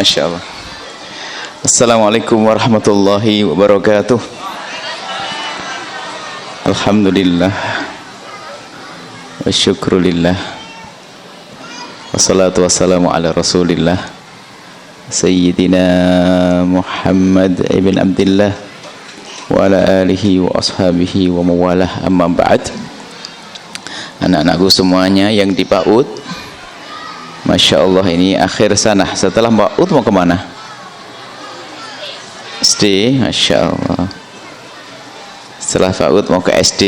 Masya Allah. Assalamualaikum warahmatullahi wabarakatuh. Alhamdulillah wa syukrulillah wassalatu wassalamu ala rasulillah Sayyidina Muhammad ibn Abdillah wa ala alihi wa ashabihi wa mawalah, amma ba'd. Anak-anakku semuanya yang di PAUD, Masya Allah, ini akhir sana. Setelah PAUD mau kemana? SD, Masya Allah. Setelah PAUD mau ke SD.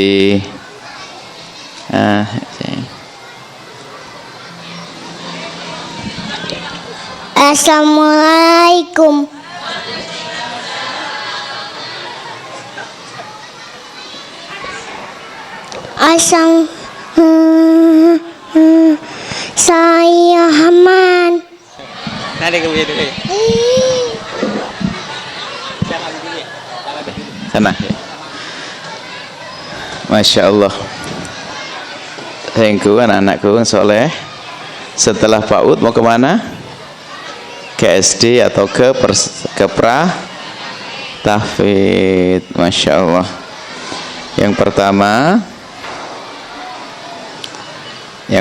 Assalamualaikum. Saya Haman. Nanti kemudian dulu. Sana. Masya Allah. Thank you anak-anakku yang soleh. Setelah PAUD mau kemana? Ke SD atau ke tahfidz. Masya Allah. Yang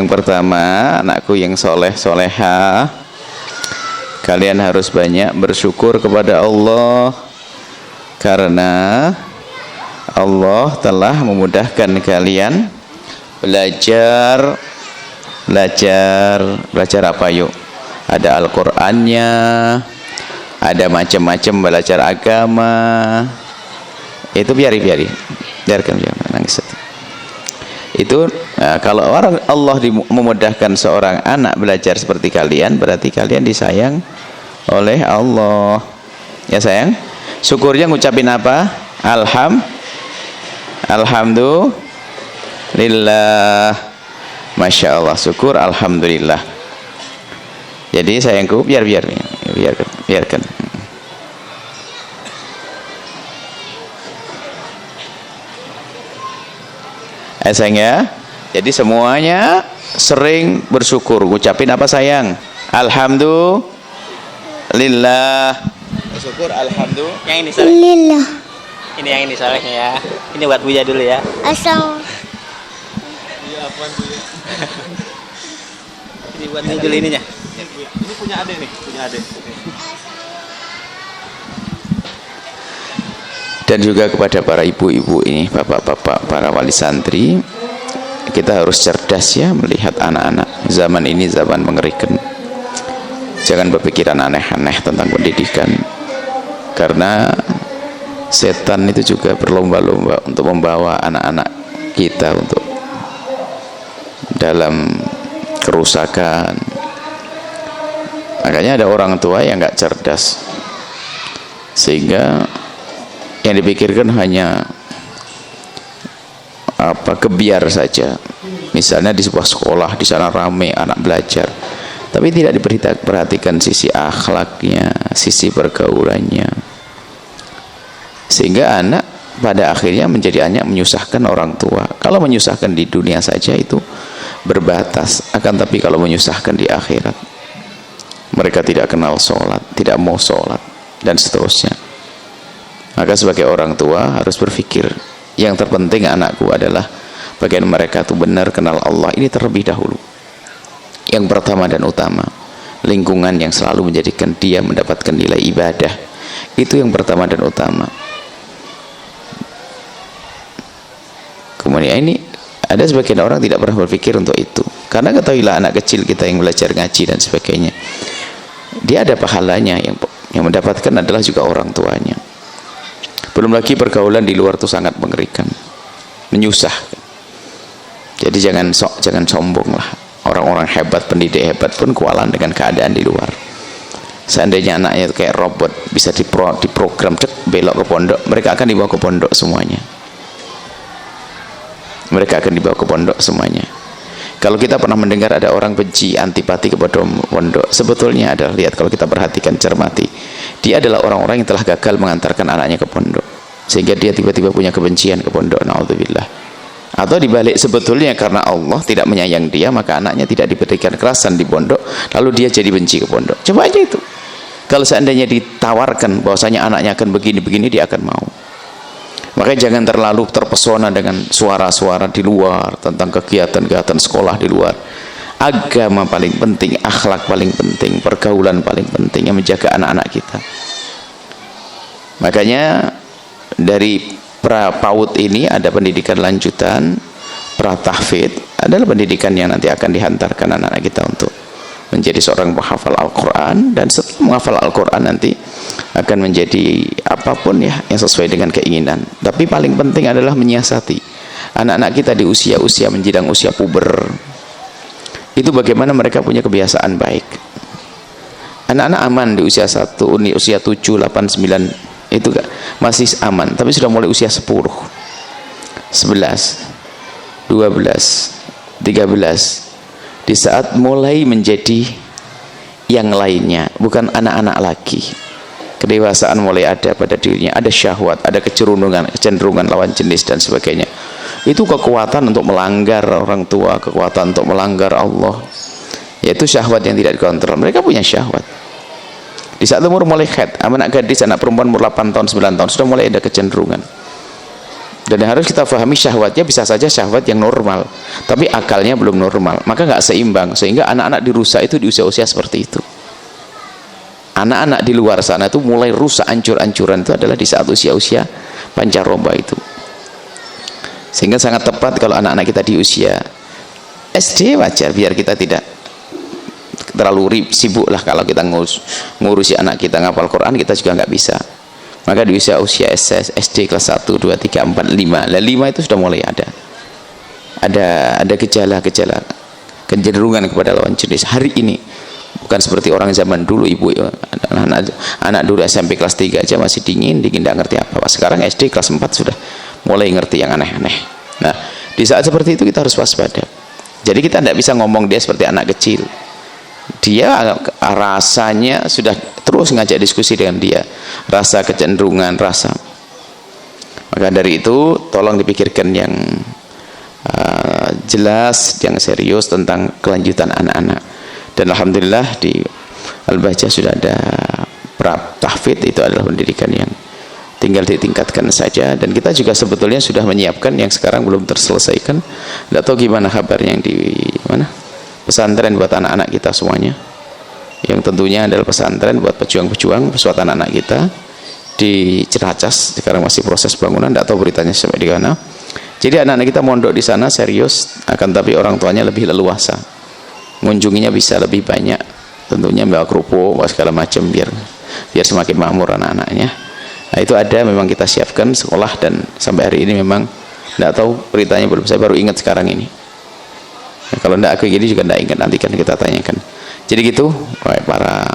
pertama anakku yang soleh soleha, kalian harus banyak bersyukur kepada Allah karena Allah telah memudahkan kalian belajar apa yuk? Ada Al-Qur'annya, ada macam-macam belajar agama. Itu biarkan nangis. Itu kalau Allah memudahkan seorang anak belajar seperti kalian, berarti kalian disayang oleh Allah. Ya sayang, syukurnya ngucapin apa? Alhamdulillah. Masya Allah, syukur alhamdulillah. Jadi sayangku, biarkan. Sayang ya. Jadi semuanya sering bersyukur. Ngucapin apa sayang? Alhamdulillah. Bersyukur alhamdulillah. Yang ini soleh. Ini yang ini solehnya ya. Ini buat Buya dulu ya. Iya, apaan Buya? Ini buat ini dulu ininya. Ini punya adek nih, Dan juga kepada para ibu-ibu ini, bapak-bapak, para wali santri, kita harus cerdas ya melihat anak-anak. Zaman ini zaman mengerikan. Jangan berpikiran aneh-aneh tentang pendidikan, karena setan itu juga berlomba-lomba untuk membawa anak-anak kita untuk dalam kerusakan. Makanya ada orang tua yang nggak cerdas, sehingga yang dipikirkan hanya kebiar saja. Misalnya di sebuah sekolah, di sana ramai anak belajar, tapi tidak diperhatikan sisi akhlaknya, sisi pergaulannya, sehingga anak pada akhirnya menjadi anak menyusahkan orang tua. Kalau menyusahkan di dunia saja itu berbatas, akan tapi kalau menyusahkan di akhirat, mereka tidak kenal sholat, tidak mau sholat, dan seterusnya. Maka sebagai orang tua harus berpikir, yang terpenting anakku adalah bagaimana mereka itu benar kenal Allah. Ini terlebih dahulu, yang pertama dan utama. Lingkungan yang selalu menjadikan dia mendapatkan nilai ibadah, itu yang pertama dan utama. Kemudian ini ada sebagian orang tidak pernah berpikir untuk itu, karena ketahuilah anak kecil kita yang belajar ngaji dan sebagainya, dia ada pahalanya, yang mendapatkan adalah juga orang tuanya. Belum lagi pergaulan di luar itu sangat mengerikan, menyusahkan. Jadi jangan sombong lah. Orang-orang hebat, pendidik hebat pun kualan dengan keadaan di luar. Seandainya anaknya itu kayak robot, bisa diprogram belok ke pondok, mereka akan dibawa ke pondok semuanya. Kalau kita pernah mendengar ada orang benci, antipati kepada pondok, sebetulnya adalah, lihat, kalau kita perhatikan, cermati, dia adalah orang-orang yang telah gagal mengantarkan anaknya ke pondok, sehingga dia tiba-tiba punya kebencian ke pondok. Na'udzubillah. Atau dibalik, sebetulnya karena Allah tidak menyayang dia, maka anaknya tidak diberikan kerasan di pondok, lalu dia jadi benci ke pondok. Coba aja itu. Kalau seandainya ditawarkan bahwasanya anaknya akan begini-begini, dia akan mau. Makanya jangan terlalu terpesona dengan suara-suara di luar tentang kegiatan-kegiatan sekolah di luar. Agama paling penting, akhlak paling penting, pergaulan paling penting yang menjaga anak-anak kita. Makanya dari pra-PAUD ini ada pendidikan lanjutan, pra-tahfidz adalah pendidikan yang nanti akan dihantarkan anak-anak kita untuk menjadi seorang penghafal Al-Quran, dan setelah menghafal Al-Quran nanti akan menjadi apapun ya yang sesuai dengan keinginan. Tapi paling penting adalah menyiasati anak-anak kita di usia-usia menjelang usia puber. Itu bagaimana mereka punya kebiasaan baik. Anak-anak aman di usia 1, usia 7, 8, 9 itu masih aman, tapi sudah mulai usia 10, 11, 12, 13, di saat mulai menjadi yang lainnya, bukan anak-anak lagi, kedewasaan mulai ada pada dirinya, ada syahwat, ada kecenderungan lawan jenis dan sebagainya. Itu kekuatan untuk melanggar orang tua, kekuatan untuk melanggar Allah, yaitu syahwat yang tidak dikontrol. Mereka punya syahwat. Di saat umur mulai haid, anak gadis, anak perempuan umur 8 tahun, 9 tahun sudah mulai ada kecenderungan. Dan yang harus kita pahami, syahwatnya bisa saja syahwat yang normal, tapi akalnya belum normal, maka nggak seimbang, sehingga anak-anak dirusak itu di usia-usia seperti itu. Anak-anak di luar sana itu mulai rusak, ancur-ancuran itu adalah di saat usia-usia pancaroba itu. Sehingga sangat tepat kalau anak-anak kita di usia SD wajar, biar kita tidak terlalu sibuk lah kalau kita ngurusi anak kita ngapal Quran, kita juga nggak bisa. Maka di usia SD kelas 1, 2, 3, 4, 5. Lah 5 itu sudah mulai ada gejala-gejala kecenderungan kepada lawan jenis. Hari ini bukan seperti orang zaman dulu, ibu anak dulu SMP kelas 3 aja masih dingin tidak ngerti apa. Sekarang SD kelas 4 sudah mulai ngerti yang aneh-aneh. Nah, di saat seperti itu kita harus waspada. Jadi kita tidak bisa ngomong dia seperti anak kecil. Dia rasanya sudah terus ngajak diskusi dengan dia, rasa kecenderungan, rasa. Maka dari itu tolong dipikirkan yang jelas, yang serius tentang kelanjutan anak-anak. Dan alhamdulillah di Al-Bahjah sudah ada pra-tahfidz, itu adalah pendidikan yang tinggal ditingkatkan saja. Dan kita juga sebetulnya sudah menyiapkan yang sekarang belum terselesaikan. Tidak tahu gimana kabarnya yang di mana? Pesantren buat anak-anak kita semuanya, yang tentunya adalah pesantren buat pejuang-pejuang buat anak-anak kita di Ciracas. Sekarang masih proses bangunan, tidak tahu beritanya sampai di mana. Jadi anak-anak kita mondok di sana serius, akan tapi orang tuanya lebih leluasa, mengunjunginya bisa lebih banyak, tentunya bawa kerupuk, bawa segala macam biar semakin makmur anak-anaknya. Nah, itu ada, memang kita siapkan sekolah, dan sampai hari ini memang tidak tahu beritanya belum, saya baru ingat sekarang ini. Nah, kalau tidak aku gini juga tidak ingat, nanti kan kita tanyakan. Jadi gitu para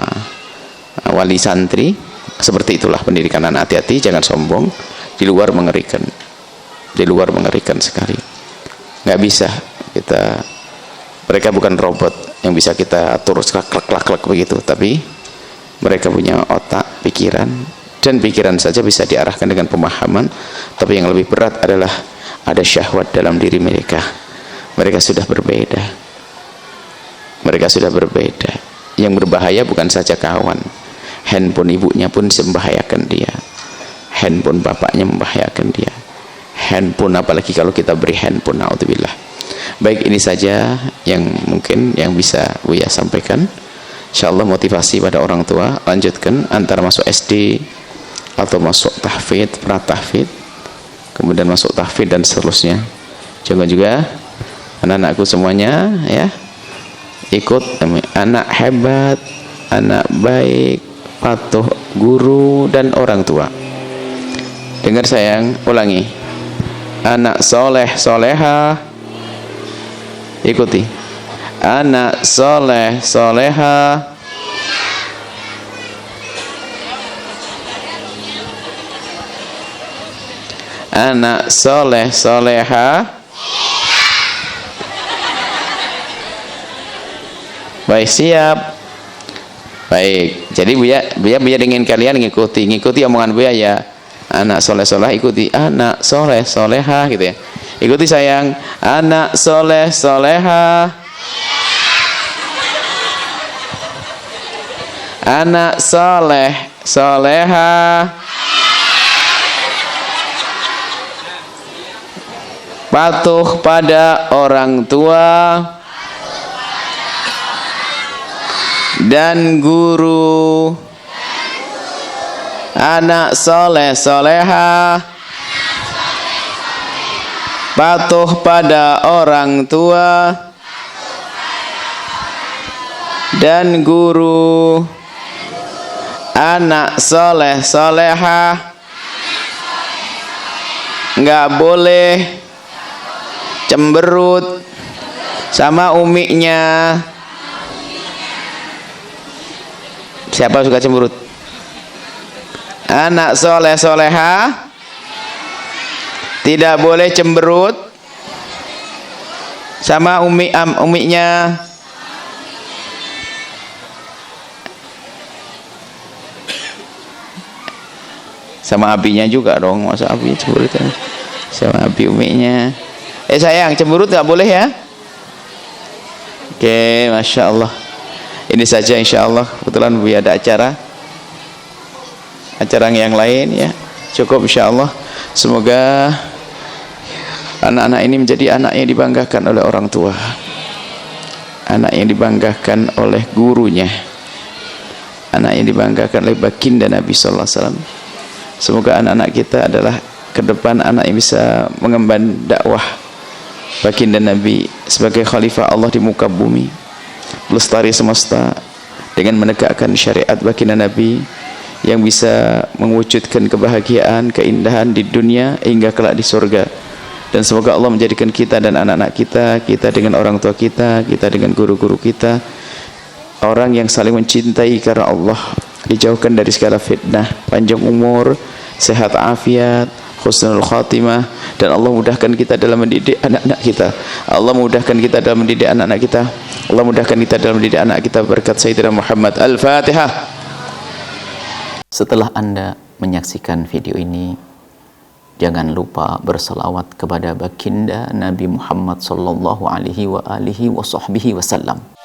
wali santri, seperti itulah pendidikan anak. Hati-hati, jangan sombong. Di luar mengerikan, di luar mengerikan sekali. Nggak bisa kita, mereka bukan robot yang bisa kita atur klak begitu, tapi mereka punya otak, pikiran, dan pikiran saja bisa diarahkan dengan pemahaman. Tapi yang lebih berat adalah ada syahwat dalam diri mereka. Mereka sudah berbeda. Mereka sudah berbeda. Yang berbahaya bukan saja kawan, handphone ibunya pun membahayakan dia, handphone bapaknya membahayakan dia, handphone apalagi kalau kita beri handphone, naudzubillah. Baik, ini saja yang mungkin yang bisa Buya sampaikan. Insyaallah motivasi pada orang tua, lanjutkan antara masuk SD atau masuk tahfidz, pra-tahfidz, kemudian masuk tahfidz dan seterusnya. Jangan juga anak-anakku semuanya ya ikut, anak hebat, anak baik, patuh guru dan orang tua. Dengar sayang, ulangi, anak soleh soleha, ikuti, anak soleh soleha, anak soleh soleha. Baik, siap. Baik, jadi Buya ingin kalian ngikuti omongan Buya ya. Anak soleh soleh, ikuti anak soleh soleha gitu ya. Ikuti sayang, anak soleh soleha, anak soleh, soleha, patuh pada orang tua dan guru. Anak soleh, soleha, patuh pada orang tua dan guru. Anak soleh, soleha, nggak boleh cemberut sama umiknya. Siapa suka cemberut? Anak soleh soleha tidak boleh cemberut sama umiknya. Sama abinya juga dong, masa abi cemberut sama abi umiknya. Sayang, cemberut nggak boleh ya? Oke, masya Allah. Ini saja insya Allah. Kebetulan Bu ada acara yang lain ya. Cukup insya Allah. Semoga anak-anak ini menjadi anak yang dibanggakan oleh orang tua, anak yang dibanggakan oleh gurunya, anak yang dibanggakan oleh baginda Nabi sallallahu alaihi wasallam. Semoga anak-anak kita adalah ke depan anak yang bisa mengemban dakwah baginda Nabi sebagai khalifah Allah di muka bumi, pelestari semesta dengan menegakkan syariat baginda Nabi yang bisa mewujudkan kebahagiaan, keindahan di dunia hingga kelak di surga. Dan semoga Allah menjadikan kita dan anak-anak kita dengan orang tua kita dengan guru-guru kita, orang yang saling mencintai karena Allah, dijauhkan dari segala fitnah, panjang umur, sehat afiat, husnul khatimah, dan Allah mudahkan kita dalam mendidik anak-anak kita. Allah mudahkan kita dalam mendidik anak-anak kita. Allah mudahkan kita dalam mendidik anak kita berkat Sayyidina Muhammad. Al-Fatihah. Setelah Anda menyaksikan video ini, jangan lupa bersalawat kepada baginda Nabi Muhammad sallallahu alaihi wa alihi wa sahbihi wasallam.